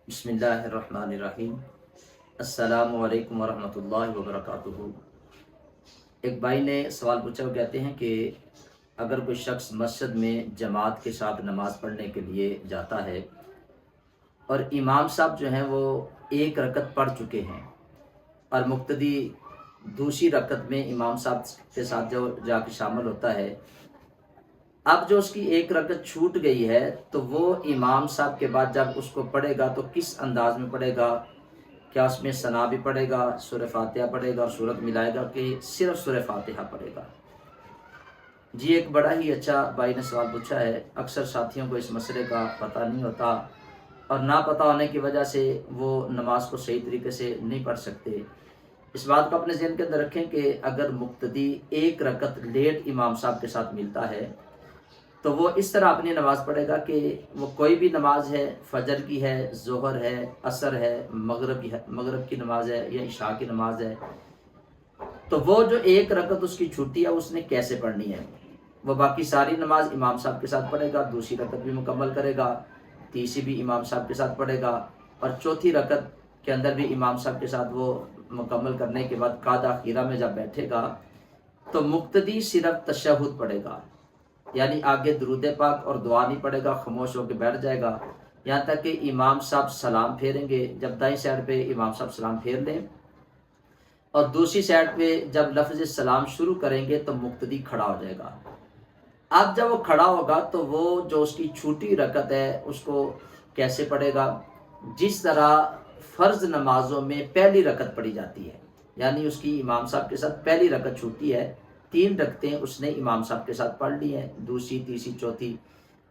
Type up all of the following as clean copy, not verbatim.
بسم اللہ الرحمن الرحیم۔ السلام علیکم ورحمۃ اللہ وبرکاتہ۔ ایک بھائی نے سوال پوچھا، وہ کہتے ہیں کہ اگر کوئی شخص مسجد میں جماعت کے ساتھ نماز پڑھنے کے لیے جاتا ہے اور امام صاحب جو ہیں وہ ایک رکعت پڑھ چکے ہیں اور مقتدی دوسری رکعت میں امام صاحب کے ساتھ جو جا کے شامل ہوتا ہے، اب جو اس کی ایک رکعت چھوٹ گئی ہے تو وہ امام صاحب کے بعد جب اس کو پڑھے گا تو کس انداز میں پڑھے گا؟ کیا اس میں ثنا بھی پڑھے گا، سورہ فاتحہ پڑھے گا اور سورت ملائے گا، کہ صرف سورہ فاتحہ پڑھے گا؟ جی، ایک بڑا ہی اچھا بھائی نے سوال پوچھا ہے۔ اکثر ساتھیوں کو اس مسئلے کا پتہ نہیں ہوتا اور نہ پتہ ہونے کی وجہ سے وہ نماز کو صحیح طریقے سے نہیں پڑھ سکتے۔ اس بات کو اپنے ذہن کے اندر رکھیں کہ اگر مقتدی ایک رکعت لیٹ امام صاحب کے ساتھ ملتا ہے تو وہ اس طرح اپنی نماز پڑھے گا کہ وہ کوئی بھی نماز ہے، فجر کی ہے، ظہر ہے، عصر ہے، مغرب کی نماز ہے یا عشاء کی نماز ہے، تو وہ جو ایک رکعت اس کی چھٹی ہے اس نے کیسے پڑھنی ہے؟ وہ باقی ساری نماز امام صاحب کے ساتھ پڑھے گا، دوسری رکعت بھی مکمل کرے گا، تیسری بھی امام صاحب کے ساتھ پڑھے گا اور چوتھی رکعت کے اندر بھی امام صاحب کے ساتھ وہ مکمل کرنے کے بعد قعدہ اخیرہ میں جب بیٹھے گا تو مقتدی صرف تشہد پڑھے گا، یعنی آگے درود پاک اور دعا نہیں پڑھے گا، خاموش ہو کے بیٹھ جائے گا یہاں تک کہ امام صاحب سلام پھیریں گے۔ جب دائیں سائڈ پہ امام صاحب سلام پھیر لیں اور دوسری سائڈ پہ جب لفظ سلام شروع کریں گے تو مقتدی کھڑا ہو جائے گا۔ اب جب وہ کھڑا ہوگا تو وہ جو اس کی چھوٹی رکعت ہے اس کو کیسے پڑھے گا؟ جس طرح فرض نمازوں میں پہلی رکعت پڑھی جاتی ہے، یعنی اس کی امام صاحب کے ساتھ پہلی رکعت چھوٹی ہے، 3 رکعتیں اس نے امام صاحب کے ساتھ پڑھ لی ہیں، دوسری، تیسری، چوتھی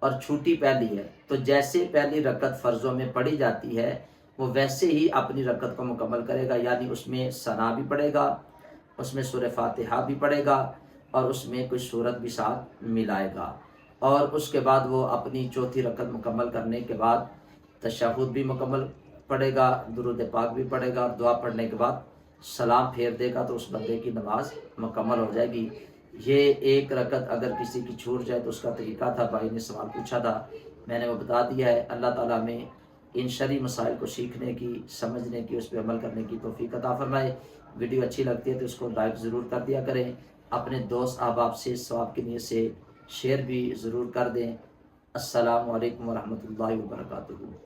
اور چھوٹی پہلی ہے، تو جیسے پہلی رکعت فرضوں میں پڑھی جاتی ہے وہ ویسے ہی اپنی رکعت کو مکمل کرے گا، یعنی اس میں ثنا بھی پڑھے گا، اس میں سورہ فاتحہ بھی پڑھے گا اور اس میں کچھ سورت بھی ساتھ ملائے گا، اور اس کے بعد وہ اپنی چوتھی رکعت مکمل کرنے کے بعد تشہد بھی مکمل پڑھے گا، درود پاک بھی پڑھے گا، دعا پڑھنے کے بعد سلام پھیر دے گا تو اس بندے کی نماز مکمل ہو جائے گی۔ یہ ایک رکعت اگر کسی کی چھوٹ جائے تو اس کا طریقہ تھا، بھائی نے سوال پوچھا تھا، میں نے وہ بتا دیا ہے۔ اللہ تعالیٰ میں ان شرعی مسائل کو سیکھنے کی، سمجھنے کی، اس پہ عمل کرنے کی توفیق عطا فرمائے۔ ویڈیو اچھی لگتی ہے تو اس کو لائک ضرور کر دیا کریں، اپنے دوست احباب سے ثواب کی نیت سے شیئر بھی ضرور کر دیں۔ السلام علیکم ورحمۃ اللہ وبرکاتہ۔